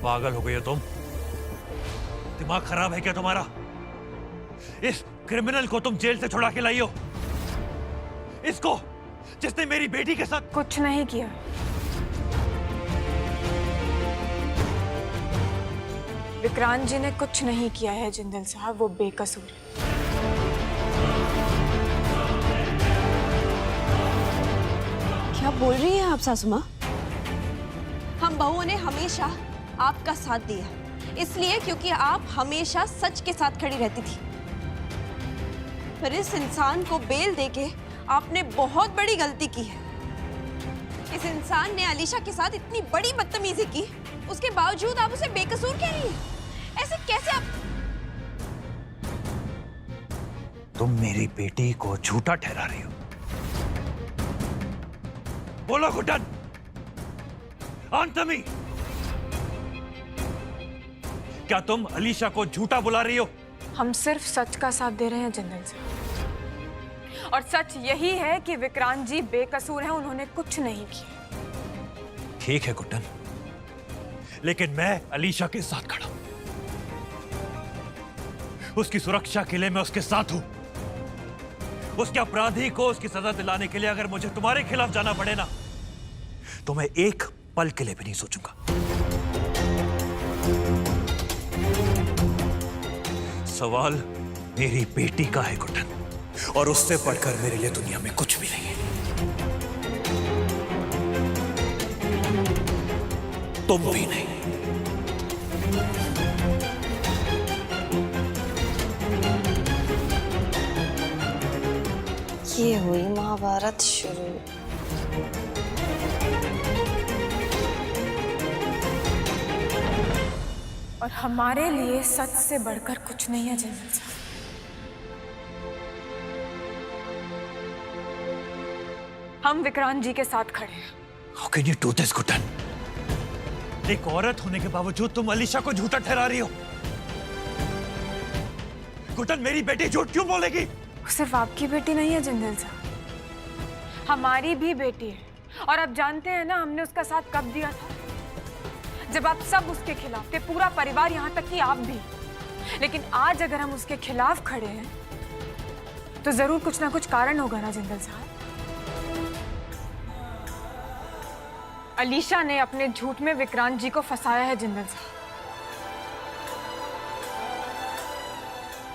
पागल हो गई हो तुम? दिमाग खराब है क्या तुम्हारा? इस क्रिमिनल को तुम जेल से छुड़ा के लाई हो, इसको जिसने मेरी बेटी के साथ कुछ नहीं किया। विक्रांत जी ने कुछ नहीं किया है जिंदल साहब, वो बेकसूर है। क्या बोल रही हैं आप सासू माँ? हम बहुओं ने हमेशा आपका साथ दिया, इसलिए क्योंकि आप हमेशा सच के साथ खड़ी रहती थी। पर इस इंसान को बेल देके आपने बहुत बड़ी गलती की है। इस इंसान ने अलीशा के साथ इतनी बड़ी बदतमीजी की, उसके बावजूद आप उसे बेकसूर कह रही हैं। ऐसे कैसे आप? तुम मेरी बेटी को झूठा ठहरा रही हो। बोलो घुटन, आंसर मी। क्या तुम अलीशा को झूठा बुला रही हो? हम सिर्फ सच का साथ दे रहे हैं जिंदल साहब, और सच यही है कि विक्रांत जी बेकसूर हैं, उन्होंने कुछ नहीं किया। ठीक है घुटन, लेकिन मैं अलीशा के साथ खड़ा हूं। उसकी सुरक्षा के लिए मैं उसके साथ हूं। उसके अपराधी को उसकी सजा दिलाने के लिए अगर मुझे तुम्हारे खिलाफ जाना पड़े ना, तो मैं एक पल के लिए भी नहीं सोचूंगा। सवाल मेरी बेटी का है घुटन, और उससे बढ़कर मेरे लिए दुनिया में कुछ भी नहीं है। तुम भी नहीं। ये हुई महाभारत शुरू। और हमारे लिए सच से बढ़कर कुछ नहीं है जिंदल साहब। हम विक्रांत जी के साथ खड़े हैं। How can you do this, घुटन? एक औरत होने के बावजूद तुम अलीशा को झूठा ठहरा रही हो। घुटन, मेरी बेटी झूठ क्यों बोलेगी? सिर्फ आपकी बेटी नहीं है जिंदल साहब, हमारी भी बेटी है। और आप जानते हैं ना हमने उसका साथ कब दिया था? जब आप सब उसके खिलाफ थे, पूरा परिवार, यहाँ तक कि आप भी। लेकिन आज अगर हम उसके खिलाफ खड़े हैं तो जरूर कुछ ना कुछ कारण होगा ना जिंदल साहब। अलीशा ने अपने झूठ में विक्रांत जी को फंसाया है जिंदल साहब,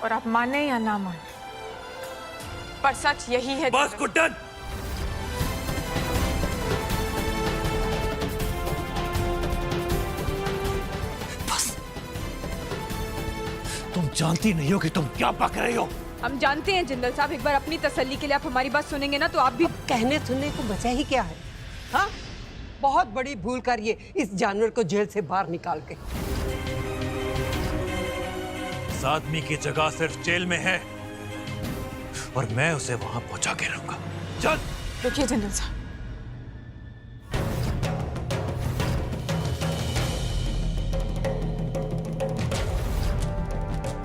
और आप माने या ना माने, पर सच यही है। बस घुटन, बस। तुम जानती नहीं हो कि तुम क्या पक रही हो। हम जानते हैं जिंदल साहब, एक बार अपनी तसल्ली के लिए आप हमारी बात सुनेंगे ना तो आप भी। कहने सुनने को बचा ही क्या है? हाँ, बहुत बड़ी भूल करिए इस जानवर को जेल से बाहर निकाल के। इस आदमी की जगह सिर्फ जेल में है, और मैं उसे वहां पहुंचा के रहूंगा। चल। देखिए जिंदल साहब,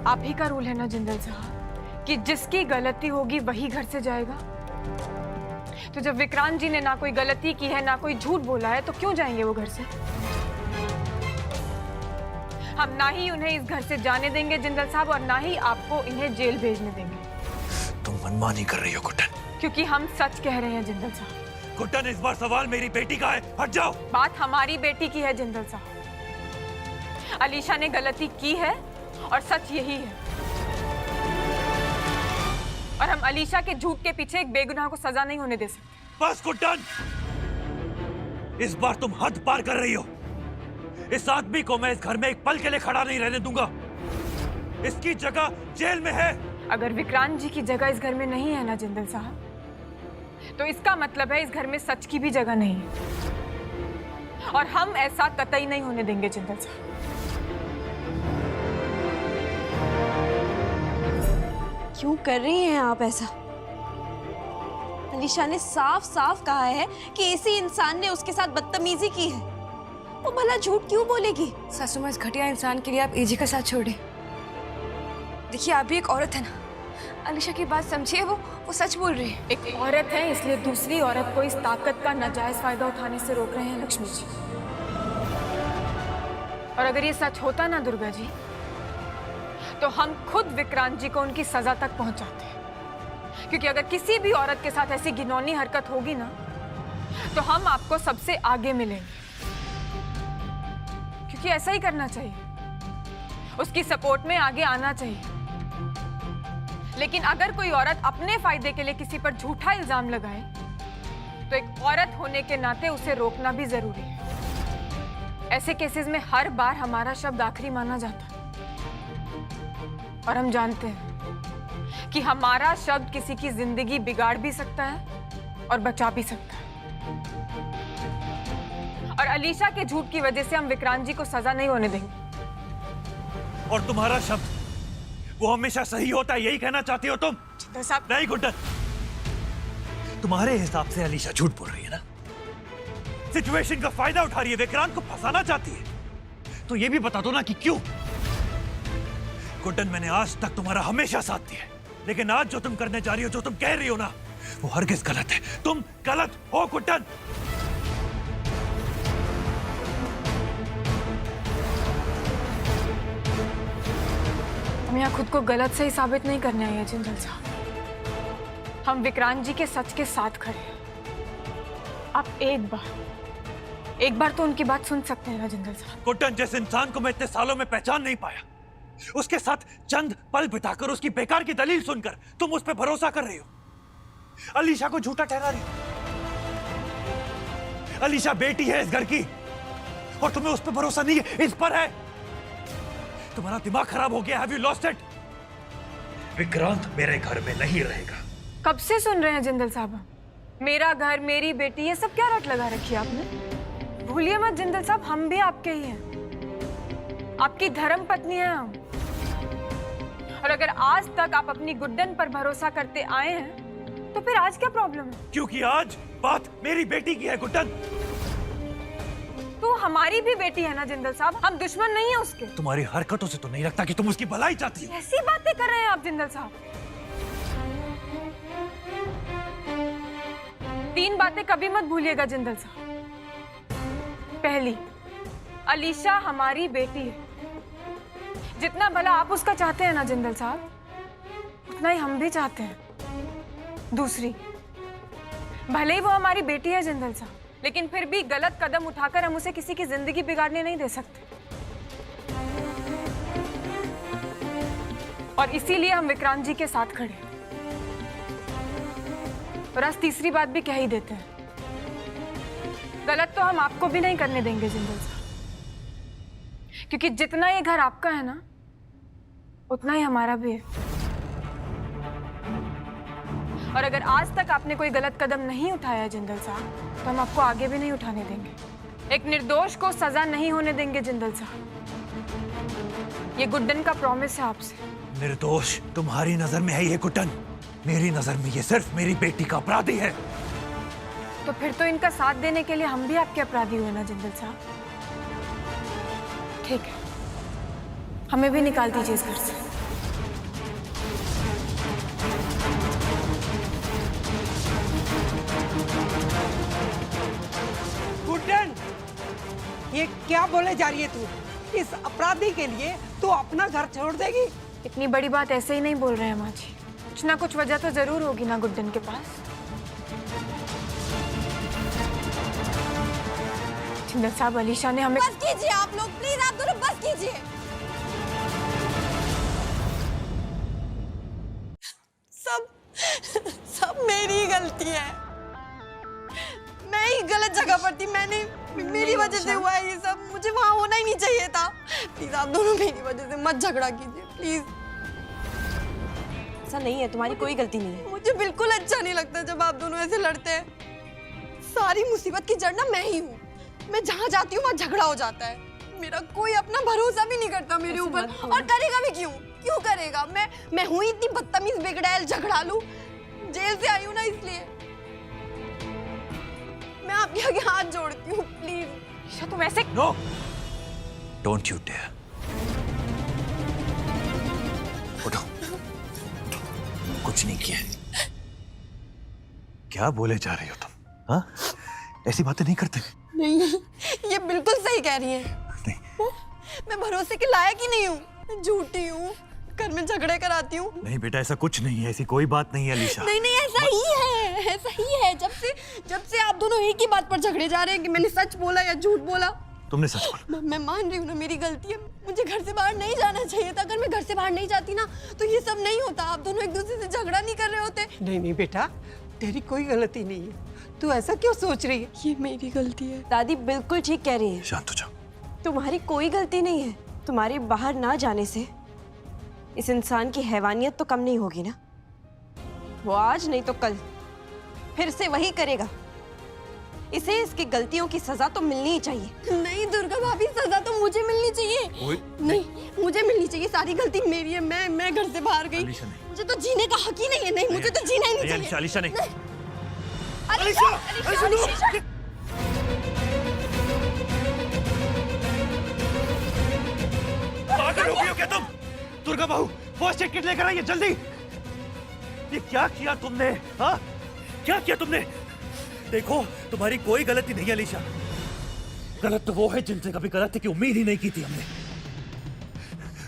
आप ही का रूल है ना जिंदल साहब कि जिसकी गलती होगी वही घर से जाएगा। तो जब विक्रांत जी ने ना कोई गलती की है, ना कोई झूठ बोला है, तो क्यों जाएंगे वो घर से? हम ना ही उन्हें इस घर से जाने देंगे जिंदल साहब, और ना ही आपको इन्हें जेल भेजने देंगे। तुम मनमानी कर रही हो घुटन। क्योंकि हम सच कह रहे हैं जिंदल साहब। घुटन, इस बार सवाल मेरी बेटी का है, हट जाओ। बात हमारी बेटी की है जिंदल साहब। अलीशा ने गलती की है और सच यही है, और हम अलीशा के झूठ के पीछे एक बेगुनाह को सजा नहीं होने दे सकते। बस घुटन, इस बार तुम हद पार कर रही हो। इस आदमी को मैं इस घर में एक पल के लिए खड़ा नहीं रहने दूंगा। इसकी जगह जेल में है। अगर विक्रांत जी की जगह इस घर में नहीं है ना जिंदल साहब, तो इसका मतलब है इस घर में सच की भी जगह नहीं है, और हम ऐसा कतई नहीं होने देंगे जिंदल साहब। क्यों कर रही हैं आप ऐसा? अलीशा ने साफ साफ कहा है कि इसी इंसान ने उसके साथ बदतमीजी की है। वो भला झूठ क्यों बोलेगी? सासू माँ, इस घटिया इंसान के लिए आप एजी का साथ छोड़े। देखिए, आप भी एक औरत है ना, अलीशा की बात समझिए, वो सच बोल रही है। एक औरत है इसलिए दूसरी औरत को इस ताकत का नाजायज फायदा उठाने से रोक रहे हैं लक्ष्मी जी। और अगर ये सच होता ना दुर्गा जी, तो हम खुद विक्रांत जी को उनकी सजा तक पहुंचाते हैं। क्योंकि अगर किसी भी औरत के साथ ऐसी घिनौनी हरकत होगी ना, तो हम आपको सबसे आगे मिलेंगे। क्योंकि ऐसा ही करना चाहिए, उसकी सपोर्ट में आगे आना चाहिए। लेकिन अगर कोई औरत अपने फायदे के लिए किसी पर झूठा इल्जाम लगाए, तो एक औरत होने के नाते उसे रोकना भी जरूरी है। ऐसे केसेस में हर बार हमारा शब्द आखिरी माना जाता है, और हम जानते हैं कि हमारा शब्द किसी की जिंदगी बिगाड़ भी सकता है और बचा भी सकता है। और अलीशा के झूठ की वजह से हम विक्रांत जी को सजा नहीं होने देंगे। और तुम्हारा शब्द वो हमेशा सही होता है, यही कहना चाहती हो तुम? साहब, नहीं गुड्डन, तुम्हारे हिसाब से अलीशा झूठ बोल रही है ना, सिचुएशन का फायदा उठा रही है, विक्रांत को फंसाना चाहती है। तो ये भी बता दो ना कि क्यों। गुड्डन, मैंने आज तक तुम्हारा हमेशा साथ दिया, लेकिन आज जो तुम करने जा रही हो, जो तुम कह रही हो ना, वो हरगिज़ गलत है। तुम गलत हो गुड्डन। हम यहाँ खुद को गलत सही साबित नहीं करने आए हैं जिंदल साहब। हम विक्रांत जी के सच के साथ खड़े हैं। आप एक बार तो उनकी बात सुन सकते हैं ना जिंदल साहब। गुड्डन, जिस इंसान को मैं इतने सालों में पहचान नहीं पाया, उसके साथ चंद पल बिताकर उसकी बेकार की दलील सुनकर तुम उस पर भरोसा कर रही हो। अलीशा को झूठा ठहरा रही हो। अलीशा बेटी है इस घर की, और तुम्हें उस पर भरोसा नहीं है, इस पर है। तुम्हारा दिमाग खराब हो गया। Have you lost it? Vikrant मेरे घर में नहीं रहेगा। कब से सुन रहे हैं जिंदल साहब? मेरा घर, मेरी बेटी, ये सब क्या रट लगा रखी है आपने? भूलिए मत जिंदल साहब, हम भी आपके ही हैं। आपकी धर्म पत्नी हैं हम। और अगर आज तक आप अपनी गुड्डन पर भरोसा करते आए हैं, तो फिर आज क्या प्रॉब्लम है? क्योंकि आज बात मेरी बेटी की है गुड्डन। तो हमारी भी बेटी है ना जिंदल साहब, हम दुश्मन नहीं है उसके। तुम्हारी हरकतों से तो नहीं लगता कि तुम उसकी भलाई चाहती हो। ऐसी बातें कर रहे हैं आप जिंदल साहब। 3 बातें कभी मत भूलिएगा जिंदल साहब। पहली, अलीशा हमारी बेटी है। जितना भला आप उसका चाहते हैं ना जिंदल साहब, उतना ही हम भी चाहते हैं। दूसरी, भले ही वो हमारी बेटी है जिंदल साहब, लेकिन फिर भी गलत कदम उठाकर हम उसे किसी की जिंदगी बिगाड़ने नहीं दे सकते। और इसीलिए हम विक्रांत जी के साथ खड़े हैं। और आज तीसरी बात भी कह ही देते हैं, गलत तो हम आपको भी नहीं करने देंगे जिंदल साहब, क्योंकि जितना ये घर आपका है ना, उतना ही हमारा भी है। और अगर आज तक आपने कोई गलत कदम नहीं उठाया जिंदल साहब, तो हम आपको आगे भी नहीं उठाने देंगे। एक निर्दोष को सजा नहीं होने देंगे जिंदल साहब। ये गुड्डन का प्रॉमिस है आपसे। निर्दोष तुम्हारी नजर में है ये गुड्डन, मेरी नजर में ये सिर्फ मेरी बेटी का अपराधी है। तो फिर तो इनका साथ देने के लिए हम भी आपके अपराधी हुए ना जिंदल साहब। ठीक है, हमें भी निकाल दीजिए इस घर से। गुड्डन, ये क्या बोले जा रही है तू? इस अपराधी के लिए तू अपना घर छोड़ देगी? इतनी बड़ी बात ऐसे ही नहीं बोल रहे हैं माँ जी। कुछ ना कुछ वजह तो जरूर होगी ना गुड्डन के पास। जिंदल साहब, अलीशा ने हमें... बस कीजिए आप लोग, प्लीज आप दोनों बस कीजिए। सब मेरी ही गलती है। मैं ही गलत जगह पर थी। मेरी वजह से हुआ है ये सब। मुझे वहां होना ही नहीं चाहिए था। प्लीज आप दोनों मेरी वजह से मत झगड़ा कीजिए प्लीज। ऐसा नहीं है, तुम्हारी कोई गलती नहीं है। मुझे बिल्कुल अच्छा नहीं लगता जब आप दोनों ऐसे लड़ते हैं। सारी मुसीबत की जड़ ना मैं ही हूँ। मैं जहाँ जाती हूँ वहाँ झगड़ा हो जाता है। मेरा कोई अपना भरोसा भी नहीं करता मेरे ऊपर, और करेगा भी क्यों करेगा? मैं हूँ इतनी बदतमीज, बिगड़ैल, झगड़ालू। जेल से आई हूँ ना, इसलिए मैं आपके आगे हाथ जोड़ती हूँ प्लीज। तुम ऐसे... नो, डोंट यू डेयर। उठो, कुछ नहीं किया। क्या बोले जा रही हो तुम? हाँ, ऐसी बातें नहीं करते। नहीं, ये बिल्कुल सही कह रही है। नहीं, मैं भरोसे के लायक ही नहीं हूँ, मैं झूठी हूँ, घर में झगड़े कराती हूँ। नहीं बेटा, ऐसा कुछ नहीं है, ऐसी कोई बात नहीं है अलीशा। नहीं नहीं, ऐसा ही है, ऐसा ही है। जब से आप दोनों एक ही बात पर झगड़े जा रहे हैं कि मैंने सच बोला या झूठ बोला। तुमने सच बोला। मैं मान रही हूँ ना, मेरी गलती है, मुझे घर से बाहर नहीं जाना चाहिए था। अगर मैं घर से बाहर नहीं जाती ना तो ये सब नहीं होता, आप दोनों एक दूसरे से झगड़ा नहीं कर रहे होते। नहीं नहीं बेटा, तेरी कोई गलती नहीं है, तू ऐसा क्यों सोच रही है? ये मेरी गलती है। दादी बिल्कुल ठीक कह रही है, शांत हो जाओ। तुम्हारी कोई गलती नहीं है। तुम्हारे बाहर ना जाने से इस इंसान की हैवानियत तो कम नहीं होगी ना। वो आज नहीं तो कल फिर से वही करेगा। इसे इसकी गलतियों की सजा तो मिलनी ही चाहिए। नहीं दुर्गा भाभी, सजा तो मुझे मिलनी चाहिए। नहीं, मुझे मिलनी चाहिए, सारी गलती मेरी है। मैं घर से बाहर गई, अलीशा नहीं। मुझे तो जीने का हक ही नहीं है। नहीं, मुझे तो जीना ही नहीं चाहिए। अलीशा, अलीशा नहीं। अलीशा, अलीशा, पागल हो गई हो क्या तुम? दुर्गा बहू, फर्स्ट एड किट लेकर आइए जल्दी। ये क्या किया तुमने? हाँ, क्या किया तुमने? देखो, तुम्हारी कोई गलती नहीं है अलीशा। गलत तो वो है जिनसे कभी गलती की उम्मीद ही नहीं की थी हमने।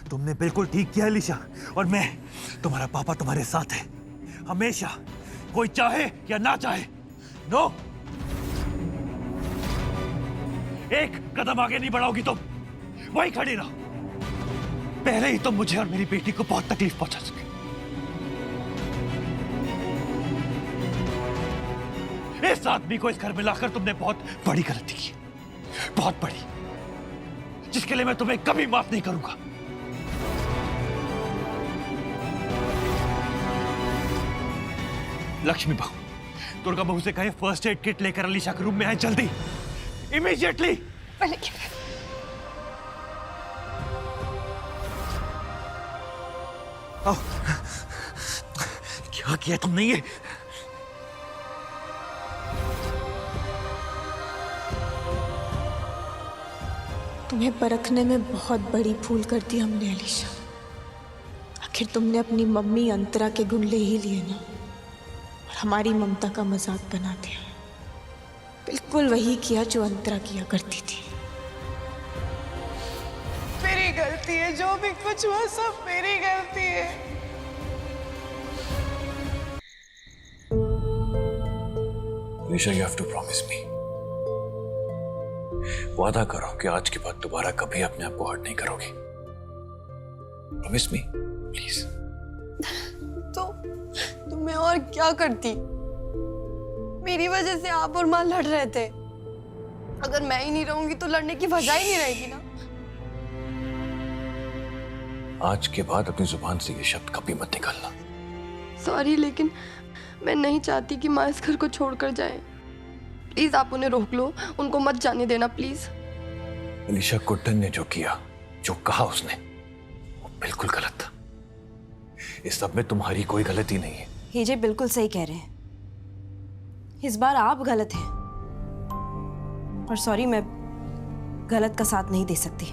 तुमने बिल्कुल ठीक किया अलीशा, और मैं तुम्हारा पापा तुम्हारे साथ है हमेशा, कोई चाहे या ना चाहे। नो, एक कदम आगे नहीं बढ़ाओगी तुम, वही खड़ी रहो। पहले ही तुम मुझे और मेरी बेटी को बहुत तकलीफ पहुंचा चुके। इस आदमी को इस घर में लाकर तुमने बहुत बड़ी गलती की, बहुत बड़ी, जिसके लिए मैं तुम्हें कभी माफ नहीं करूंगा। लक्ष्मी बहू, दुर्गा बहू से कहे फर्स्ट एड किट लेकर अलीशा के रूम में आए जल्दी, इमीडिएटली। पहले क्या किया तुमने ये? तुम्हें परखने में बहुत बड़ी भूल कर दी हमने अलीशा। आखिर तुमने अपनी मम्मी अंतरा के गुण ले ही लिए ना, और हमारी ममता का मजाक बना दिया। बिल्कुल वही किया जो अंतरा किया करती थी। मेरी गलती है, जो भी कुछ हुआ सब मेरी गलती है। Alisha, you have to promise me. वादा करो कि आज के बाद दोबारा कभी अपने आप को हर्ट नहीं करोगी। Promise me, please. तो मैं और क्या करती? मेरी वजह से आप और माँ लड़ रहे थे। अगर मैं ही नहीं रहूंगी तो लड़ने की वजह ही नहीं रहेगी ना। आज के बाद अपनी जुबान से ये शब्द कभी मत निकालना। सॉरी, लेकिन मैं नहीं चाहती कि माँ इस घर को छोड़कर जाए। प्लीज आप उन्हें रोक लो, उनको मत जाने देना प्लीज। अलीशा, गुड्डन ने जो किया, जो कहा उसने, वो बिल्कुल गलत था। इस सब में तुम्हारी कोई गलती नहीं है। हीजे बिल्कुल सही कह रहे हैं। इस बार आप गलत हैं, और सॉरी, मैं गलत का साथ नहीं दे सकती।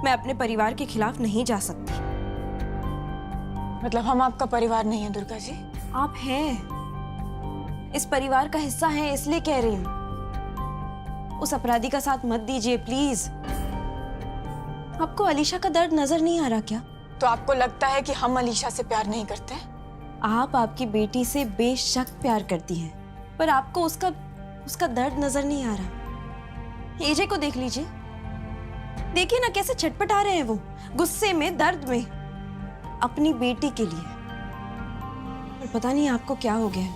मैं अपने परिवार के खिलाफ नहीं जा सकती। मतलब हम आपका परिवार नहीं है दुर्गा जी? आप हैं, इस परिवार का हिस्सा हैं, इसलिए कह रही हूं। उस अपराधी का साथ मत दीजिए प्लीज। आपको अलीशा का दर्द नजर नहीं आ रहा क्या? तो आपको लगता है कि हम अलीशा से प्यार नहीं करते? आप आपकी बेटी से बेशक प्यार करती हैं, पर आपको उसका दर्द नजर नहीं आ रहा। एजे को देख लीजिए, देखिए ना कैसे छटपटा रहे हैं वो, गुस्से में, दर्द में, अपनी बेटी के लिए। और पता नहीं आपको क्या हो गया,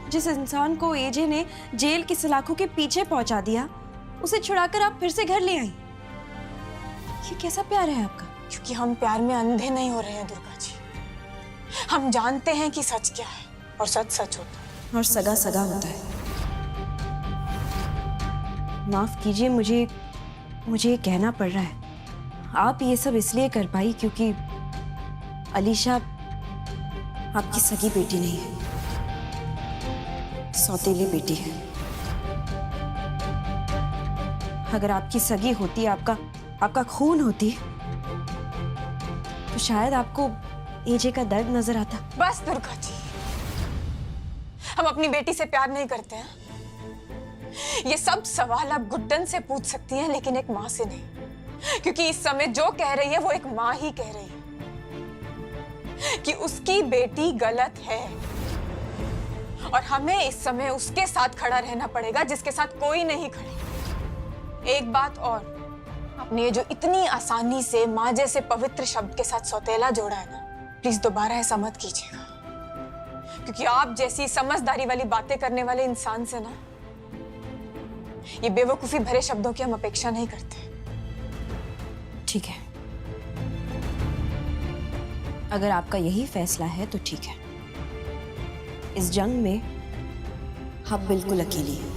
जिस इंसान को एजे ने जेल की सलाखों के पीछे पहुंचा दिया, उसे छुड़ाकर आप फिर से घर ले आई। ये कैसा प्यार है आपका? क्योंकि हम प्यार में अंधे नहीं हो रहे हैं दुर्गा जी। हम जानते हैं कि सच क्या है, और सच सच होता है, और सगा सगा होता है। माफ कीजिए, मुझे ये कहना पड़ रहा है। आप ये सब इसलिए कर पाई क्योंकि अलीशा आपकी सगी बेटी नहीं है, सौतेली बेटी है। अगर आपकी सगी होती, आपका खून होती, तो शायद आपको एजे का दर्द नजर आता। बस दुर्गा जी, हम अपनी बेटी से प्यार नहीं करते हैं। ये सब सवाल आप गुड्डन से पूछ सकती हैं, लेकिन एक माँ से नहीं। क्योंकि इस समय जो कह रही है वो एक माँ ही कह रही है कि उसकी बेटी गलत है और हमें इस समय उसके साथ खड़ा रहना पड़ेगा जिसके साथ कोई नहीं खड़े। एक बात और, आपने ये जो इतनी आसानी से माँ जैसे पवित्र शब्द के साथ सौतेला जोड़ा है ना, प्लीज दोबारा ऐसा मत कीजिएगा, क्योंकि आप जैसी समझदारी वाली बातें करने वाले इंसान से ना ये बेवकूफी भरे शब्दों की हम अपेक्षा नहीं करते। ठीक है, अगर आपका यही फैसला है तो ठीक है। इस जंग में हम बिल्कुल अकेली हैं।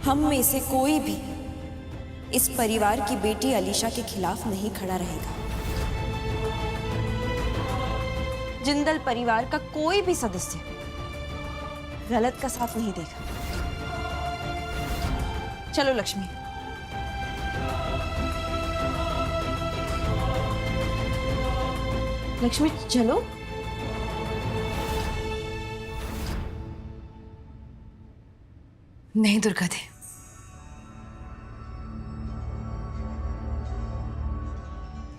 हम में से कोई भी इस परिवार की बेटी अलीशा के खिलाफ नहीं खड़ा रहेगा। जिंदल परिवार का कोई भी सदस्य गलत का साथ नहीं देगा। चलो लक्ष्मी। लक्ष्मी चलो। नहीं दुर्गा दी,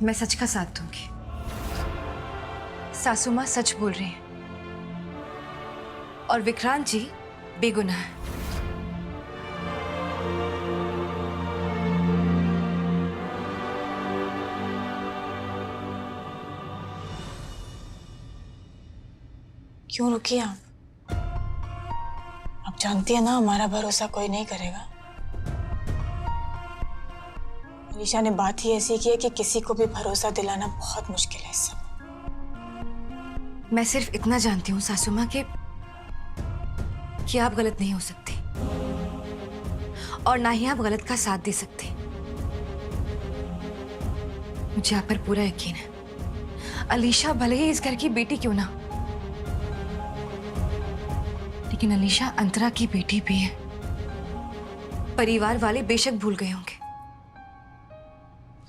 मैं सच का साथ दूंगी। सासू माँ सच बोल रही हैं और विक्रांत जी बेगुनाह है। क्यों रुकी आप? आप जानती है ना हमारा भरोसा कोई नहीं करेगा। अलीशा ने बात ही ऐसी की है कि किसी को भी भरोसा दिलाना बहुत मुश्किल है इस समय। मैं सिर्फ इतना जानती हूँ सासू माँ कि आप गलत नहीं हो सकती और ना ही आप गलत का साथ दे सकते। मुझे आप पर पूरा यकीन है। अलीशा भले ही इस घर की बेटी क्यों ना, लेकिन अलीशा अंतरा की बेटी भी है। परिवार वाले बेशक भूल गए होंगे,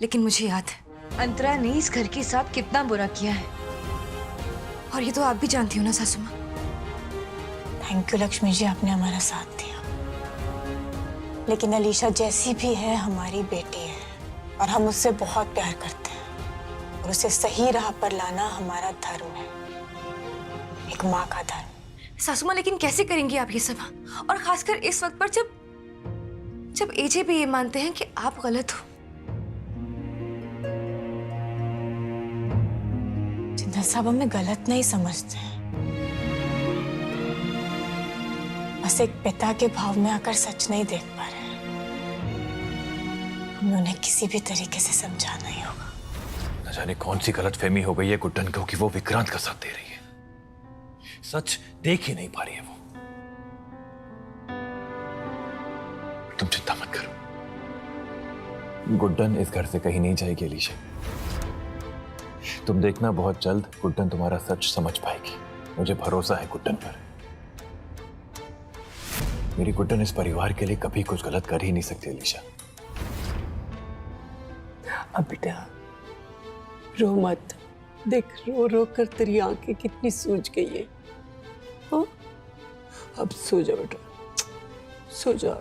लेकिन मुझे याद है अंतरा ने इस घर के साथ कितना बुरा किया है, और ये तो आप भी जानती हो ना सासू माँ। थैंक यू लक्ष्मी जी, आपने हमारा साथ दिया। लेकिन अलीशा जैसी भी है हमारी बेटी है और हम उससे बहुत प्यार करते हैं और उसे सही राह पर लाना हमारा धर्म है, एक माँ का धर्म। सासू माँ लेकिन कैसे करेंगी आप ये सब, और खासकर इस वक्त पर जब एजे भी ये मानते हैं कि आप गलत हो। जिंदल साहब हमें गलत नहीं समझते हैं, बस एक पिता के भाव में आकर सच नहीं देख पा रहे हैं। हमें उन्हें किसी भी तरीके से समझाना ही होगा। न जाने कौन सी गलतफहमी हो गई है गुड्डन को कि वो विक्रांत का साथ दे रही है। सच देख ही नहीं पा रही है वो। तुम चिंता मत करो, गुड्डन इस घर से कहीं नहीं जाएगी अलीशा। तुम देखना बहुत जल्द गुड्डन तुम्हारा सच समझ पाएगी। मुझे भरोसा है गुड्डन पर। मेरी गुड्डन इस परिवार के लिए कभी कुछ गलत कर ही नहीं सकती अलीशा। अब बेटा रो मत, देख रो रो कर तेरी आंखें कितनी सूज गई है। हाँ? अब सो जा बेटा, सो जा।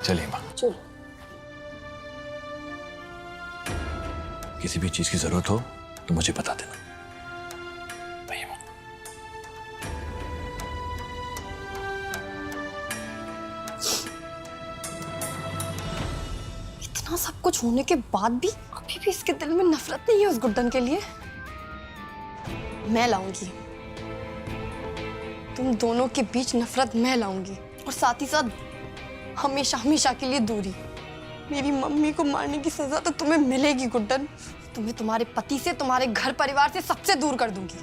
चलिए माँ, चलो। किसी भी चीज की जरूरत हो तो मुझे बता देना। आइए माँ। इतना सब कुछ होने के बाद भी अभी भी इसके दिल में नफरत नहीं है उस गुड्डन के लिए। मैं लाऊंगी, तुम दोनों के बीच नफरत मैं लाऊंगी, और साथ ही साथ हमेशा हमेशा के लिए दूरी। मेरी मम्मी को मारने की सजा तो तुम्हें मिलेगी गुड्डन। तुम्हें तुम्हारे पति से, तुम्हारे घर परिवार से, सबसे दूर कर दूंगी।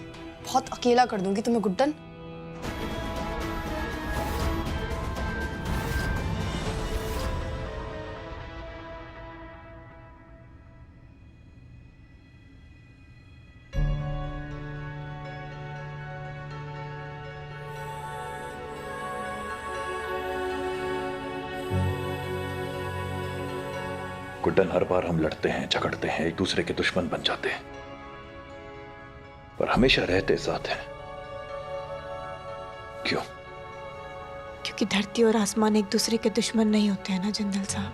बहुत अकेला कर दूंगी तुम्हें गुड्डन। गुड्डन, हर बार हम लड़ते हैं, झगड़ते हैं, एक दूसरे के दुश्मन बन जाते हैं, पर हमेशा रहते साथ हैं। क्यों? क्योंकि धरती और आसमान एक दूसरे के दुश्मन नहीं होते हैं ना जिंदल साहब।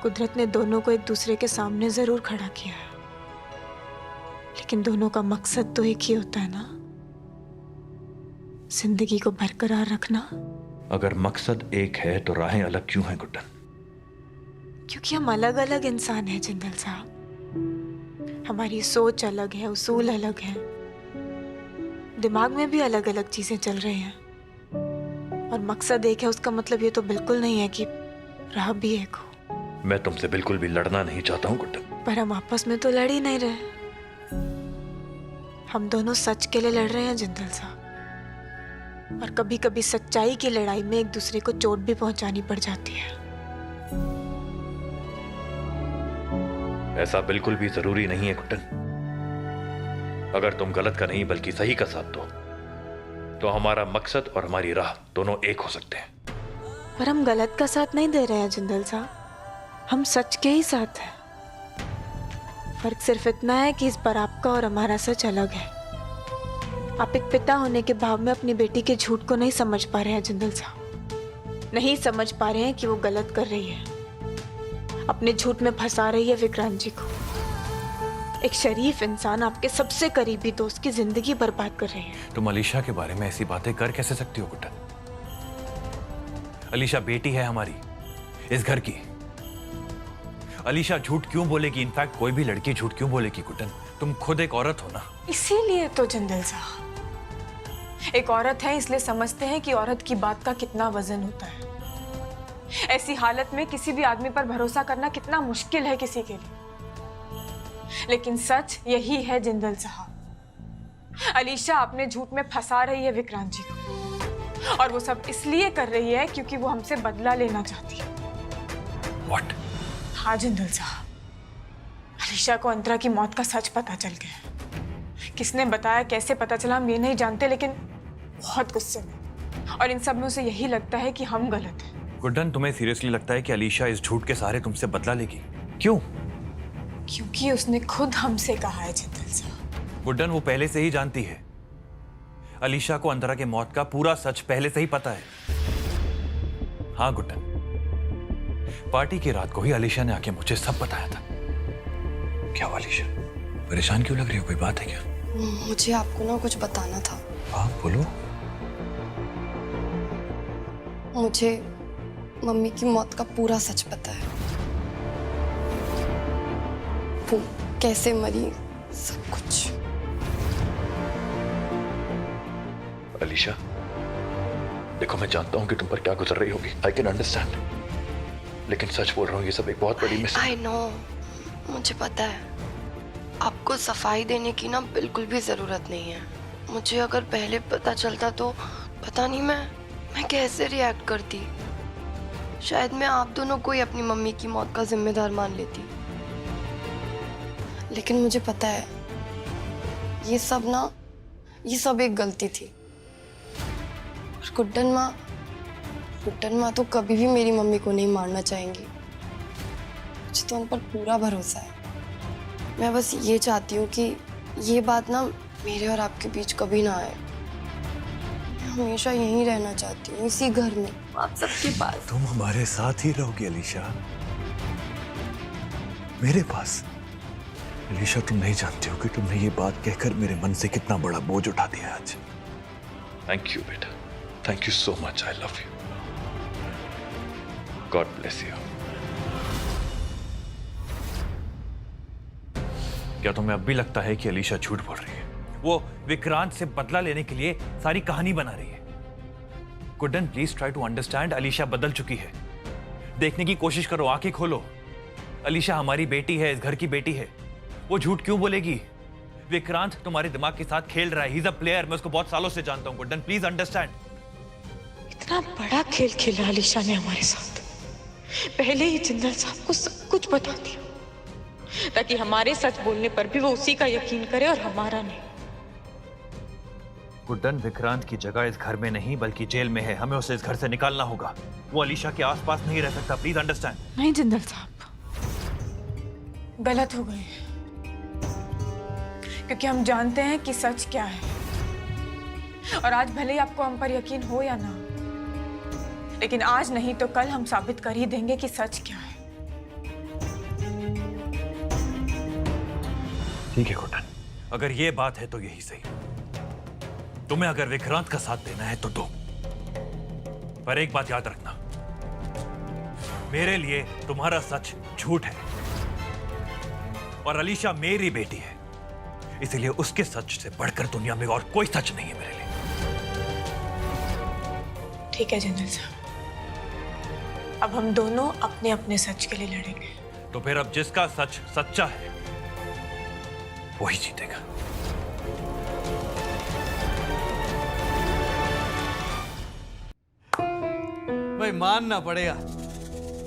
कुदरत ने दोनों को एक दूसरे के सामने जरूर खड़ा किया है, लेकिन दोनों का मकसद तो एक ही होता है ना, जिंदगी को बरकरार रखना। अगर मकसद एक है तो राहें अलग क्यों हैं गुड्डन? क्योंकि हम अलग अलग इंसान हैं जिंदल साहब। हमारी सोच अलग है, उसूल अलग है, दिमाग में भी अलग अलग चीजें चल रही हैं, और मकसद एक है उसका मतलब ये तो बिल्कुल नहीं है कि राह भी एक हो। मैं तुमसे बिल्कुल भी लड़ना नहीं चाहता हूँ गुड्डन। पर हम आपस में तो लड़ ही नहीं रहे, हम दोनों सच के लिए लड़ रहे हैं जिंदल साहब। और कभी कभी सच्चाई की लड़ाई में एक दूसरे को चोट भी पहुंचानी पड़ जाती है। ऐसा बिल्कुल भी जरूरी नहीं है गुड्डन। अगर तुम गलत का नहीं बल्कि सही का साथ दो तो हमारा मकसद और हमारी राह दोनों एक हो सकते हैं। पर हम गलत का साथ नहीं दे रहे हैं जिंदल साहब, हम सच के ही साथ हैं। फर्क सिर्फ इतना है कि इस बार आपका और हमारा सच अलग है। आप एक पिता होने के भाव में अपनी बेटी के झूठ को नहीं समझ पा रहे हैं जिंदल साहब, नहीं समझ पा रहे हैं कि वो गलत कर रही है, अपने झूठ में फंसा रही है विक्रांत जी को। एक शरीफ इंसान आपके सबसे करीबी दोस्त की जिंदगी बर्बाद कर रही है। तुम अलीशा के बारे में ऐसी बातें कर कैसे सकती हो गुड्डन? अलीशा बेटी है हमारी, इस घर की। अलीशा झूठ क्यों बोलेगी? इनफैक्ट कोई भी लड़की झूठ क्यों बोलेगी गुड्डन? तुम खुद एक औरत हो ना। इसीलिए तो जिंदल साहब, एक औरत है इसलिए समझते हैं कि औरत की बात का कितना वजन होता है। ऐसी हालत में किसी भी आदमी पर भरोसा करना कितना मुश्किल है किसी के लिए। लेकिन सच यही है जिंदल साहब, अलीशा अपने झूठ में फंसा रही है विक्रांत जी को, और वो सब इसलिए कर रही है क्योंकि वो हमसे बदला लेना चाहती है। What? हाँ जिंदल साहब, अलीशा को अंतरा की मौत का सच पता चल गया। किसने बताया, कैसे पता चला, हम ये नहीं जानते, लेकिन बहुत गुस्से में, और इन सब में उसे यही लगता है कि हम गलत हैं। गुड्डन, तुम्हें सीरियसली लगता है कि अलीशा इस झूठ के सहारे तुमसे बदला लेगी? क्यों? क्योंकि उसने खुद हमसे कहा है जिंदल साहब। गुड्डन, वो पहले से ही जानती है। अलीशा को अंतरा के मौत का पूरा सच पहले से ही पता है। हाँ गुड्डन, पार्टी की रात को ही अलीशा ने आके मुझे सब बताया था। क्या हुआ अलीशा? परेशान क्यों लग रही हो? कोई बात है क्या? मुझे आपको ना कुछ बताना था। हाँ बोलो। मुझे मम्मी की मौत का पूरा सच पता है, वो कैसे मरी, सब कुछ। अलीशा, देखो मैं जानता हूँ कि तुम पर क्या गुजर रही होगी। आई कैन अंडरस्टैंड, लेकिन सच बोल रहा हूँ, ये सब एक बहुत बड़ी मिस। आई नो, मुझे पता है। आपको सफाई देने की ना बिल्कुल भी जरूरत नहीं है। मुझे अगर पहले पता चलता तो पता नहीं मैं कैसे रिएक्ट करती। शायद मैं आप दोनों को ही अपनी मम्मी की मौत का जिम्मेदार मान लेती। लेकिन मुझे पता है ये सब एक गलती थी। और गुड्डन माँ तो कभी भी मेरी मम्मी को नहीं मारना चाहेंगी। मुझे तो उन पर पूरा भरोसा है। मैं बस ये चाहती हूँ कि ये बात ना मेरे और आपके बीच कभी ना आए। मैं हमेशा यहीं रहना चाहती हूँ, इसी घर में, आप सबके पास। तुम हमारे साथ ही रहोगी अलीशा, मेरे पास। अलीशा, तुम नहीं जानती हो कि तुमने ये बात कहकर मेरे मन से कितना बड़ा बोझ उठा दिया आज। थैंक यू बेटा, thank you so much. I love you. God bless you. क्या तुम्हें अब भी लगता है कि अलीशा झूठ बोल रही है? वो विक्रांत से बदला लेने के लिए सारी कहानी बना रही है। Guddan, please try to understand. Alisha बदल चुकी है। देखने की कोशिश करो, आंखें खोलो। अलीशा हमारी बेटी है, इस घर की बेटी है। वो झूठ क्यों बोलेगी? विक्रांत तुम्हारे दिमाग के साथ खेल रहा है। He is a player. मैं उसको बहुत सालों से जानता हूं। Guddan, please understand. इतना बड़ा खेल खेला अलीशा ने हमारे साथ, पहले ही जिंदल साहब को सब कुछ बता दिया, ताकि हमारे सच बोलने पर भी वो उसी का यकीन करे और हमारा नहीं। गुड्डन, विक्रांत की जगह इस घर में नहीं बल्कि जेल में है। हमें उसे इस घर से निकालना होगा। वो अलीशा के आसपास नहीं रह सकता। Please understand. नहीं जिंदल साहब, गलत हो गए, क्योंकि हम जानते हैं कि सच क्या है। और आज भले ही आपको हम पर यकीन हो या ना, लेकिन आज नहीं तो कल हम साबित कर ही देंगे कि सच क्या है। ठीक है गुड्डन, अगर ये बात है तो यही सही। तुम्हें अगर विक्रांत का साथ देना है तो दो, पर एक बात याद रखना, मेरे लिए तुम्हारा सच झूठ है और अलीशा मेरी बेटी है, इसलिए उसके सच से बढ़कर दुनिया में और कोई सच नहीं है मेरे लिए। ठीक है जनरल साहब, अब हम दोनों अपने अपने सच के लिए लड़ेंगे। तो फिर अब जिसका सच सच्चा है वही जीतेगा। भाई मानना पड़ेगा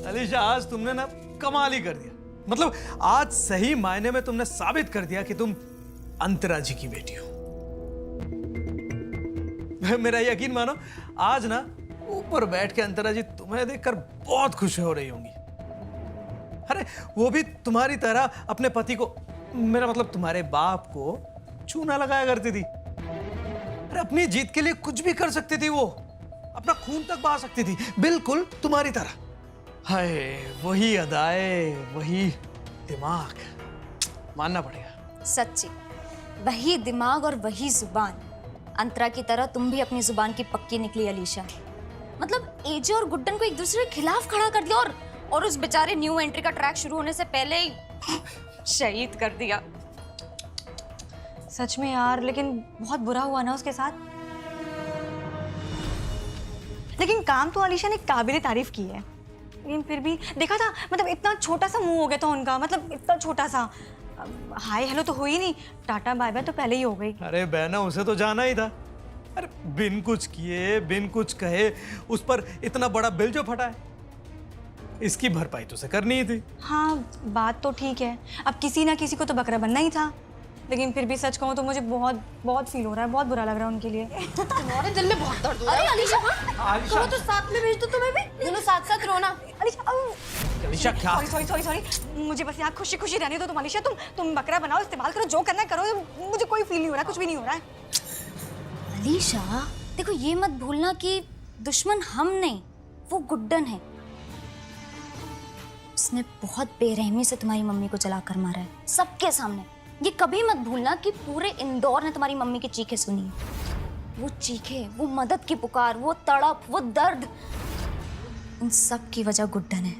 अलीशा, आज तुमने ना कमाल ही कर दिया। मतलब आज सही मायने में तुमने साबित कर दिया कि तुम अंतरा जी की बेटी हो। मेरा यकीन मानो, आज ना ऊपर बैठ के अंतरा जी तुम्हें देखकर बहुत खुश हो रही होंगी। अरे वो भी तुम्हारी तरह अपने पति को, मेरा मतलब तुम्हारे बाप को चूना लगाया करती थी। अरे अपनी जीत के लिए कुछ भी कर सकती थी, वो अपना खून तक बहा सकती थी, बिल्कुल तुम्हारी तरह। हाय, वही अदाएं, वही दिमाग, मानना पड़ेगा। सच्ची, वही दिमाग और वही जुबान। अंतरा की तरह तुम भी अपनी जुबान की पक्की निकली अलीशा। मतलब एजे और गुड्डन को एक दूसरे के खिलाफ खड़ा कर दिया और उस बेचारे न्यू एंट्री का ट्रैक शुरू होने से पहले ही शहीद कर दिया। सच में यार, लेकिन बहुत बुरा हुआ ना उसके साथ। लेकिन काम तो अलीशा ने काबिल तारीफ की है। लेकिन फिर भी देखा था, मतलब इतना छोटा सा मुंह हो गया था उनका, मतलब इतना छोटा सा। हाय हेलो तो हुई नहीं, टाटा बाय बाय तो पहले ही हो गई। अरे बहना, उसे तो जाना ही था। अरे बिन कुछ किए, बिन कुछ कहे उस पर इतना बड़ा बिल जो फटा है, इसकी भरपाई तो उसे करनी ही थी। हाँ बात तो ठीक है, अब किसी ना किसी को तो बकरा बनना ही था। लेकिन फिर भी सच कहूँ तो मुझे बहुत बहुत फील हो रहा है, बहुत बुरा लग रहा है उनके लिए। तुम्हारे दिल में बहुत दर्द हो रहा है। अरे अलीशा, अलीशा तो साथ में भेज दो तुम्हें भी, दोनों साथ साथ रोना। अलीशा क्या? सॉरी, मुझे बस यहाँ खुशी खुशी रहने दो। तुम अलीशा, तुम बकरा बनाओ, इस्तेमाल करो, जो करना है करो। मुझे कोई फील नहीं हो रहा, कुछ भी नहीं हो रहा है। अलीशा देखो, ये मत भूलना कि दुश्मन हम नहीं, वो गुड्डन है। उसने बहुत बेरहमी से तुम्हारी मम्मी को जलाकर मारा है, सबके सामने। ये कभी मत भूलना कि पूरे इंदौर ने तुम्हारी मम्मी की चीखें सुनी। वो चीखें, वो मदद की पुकार, वो तड़प, वो दर्द, इन सब की वजह गुड्डन है।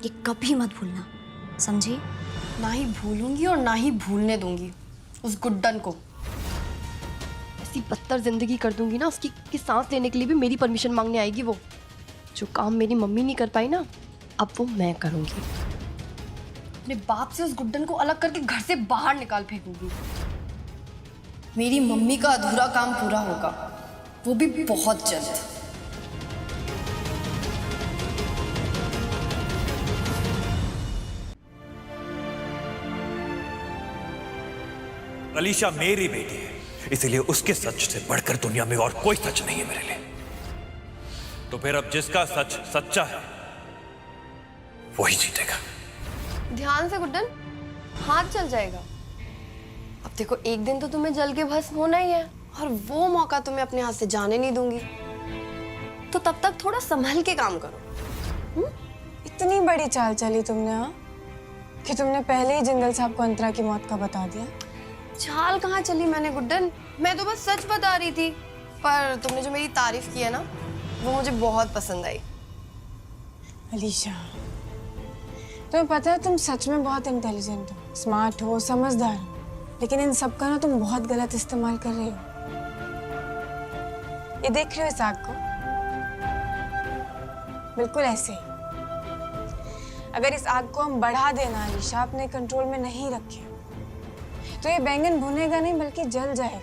ये कभी मत भूलना, समझी? ना ही भूलूंगी और ना ही भूलने दूंगी उस गुड्डन को। ऐसी बदतर जिंदगी कर दूंगी ना उसकी कि सांस लेने के लिए भी मेरी परमिशन मांगने आएगी वो। जो काम मेरी मम्मी नहीं कर पाई ना, अब वो मैं करूंगी। अपने बाप से उस गुड्डन को अलग करके घर से बाहर निकाल फेंकूंगी। मेरी मम्मी का अधूरा काम पूरा होगा, वो भी बहुत जल्द। अलीशा मेरी बेटी है, इसीलिए उसके सच से बढ़कर दुनिया में और कोई सच नहीं है मेरे लिए। तो फिर अब जिसका सच सच्चा है वही जीतेगा। ध्यान से गुड्डन, हाथ जल जाएगा। अब देखो, एक दिन तो तुम्हें जल के भस्म होना ही है, और वो मौका तुम्हें अपने हाथ से जाने नहीं दूंगी। तो तब तक थोड़ा संभल के काम करो। इतनी बड़ी चाल चली तुमने, हाँ, कि तुमने पहले ही जिंदल साहब को अंतरा की मौत का बता दिया। चाल कहाँ चली मैंने गुड्डन, मैं तो बस सच बता रही थी। पर तुमने जो मेरी तारीफ की है ना, वो मुझे बहुत पसंद आई। अलीशा, तुम्हें पता है तुम सच में बहुत इंटेलिजेंट हो, स्मार्ट हो, समझदार हो, लेकिन इन सब का ना तुम बहुत गलत इस्तेमाल कर रहे हो। ये देख रहे हो इस आग को, बिल्कुल ऐसे ही। अगर इस आग को हम बढ़ा देना अलीशा, अपने कंट्रोल में नहीं रखें, तो ये बैंगन भुनेगा नहीं बल्कि जल जाएगा।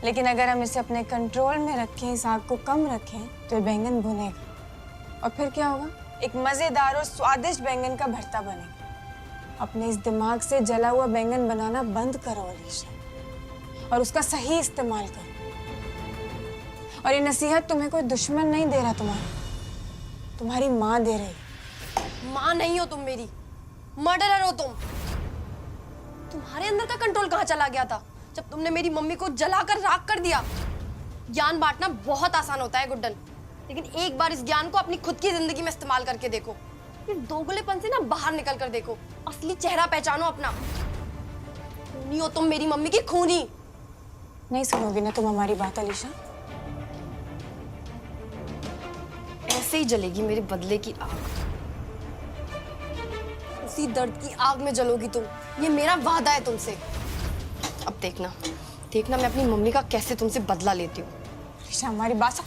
लेकिन अगर हम इसे अपने कंट्रोल में रखें, इस आग को कम रखें, तो ये बैंगन भुनेगा। और फिर क्या होगा? एक मजेदार और स्वादिष्ट बैंगन का भरता बनेगा। अपने इस दिमाग से जला हुआ बैंगन बनाना बंद करो अलीशा, और उसका सही इस्तेमाल करो। और ये नसीहत तुम्हें कोई दुश्मन नहीं दे रहा, तुम्हारी माँ दे रही। माँ नहीं हो तुम मेरी, मर्डरर हो तुम। तुम्हारे अंदर का कंट्रोल कहाँ चला गया था जब तुमने मेरी मम्मी को जलाकर राख कर दिया? ज्ञान बांटना बहुत आसान होता है गुड्डन, लेकिन एक बार इस ज्ञान को अपनी खुद की जिंदगी में इस्तेमाल करके देखो। इस दोगलेपन से ना बाहर निकल कर देखो, असली चेहरा पहचानो अपना। खूनी हो तुम, मेरी मम्मी की खूनी। नहीं सुनोगी ना तुम हमारी बात अलीशा? ऐसे ही जलेगी मेरे बदले की आग, उसी दर्द की आग में जलोगी तुम। ये मेरा वादा है तुमसे। अब देखना देखना मैं अपनी मम्मी का कैसे तुमसे बदला लेती हूँ। अलीशा हमारी बात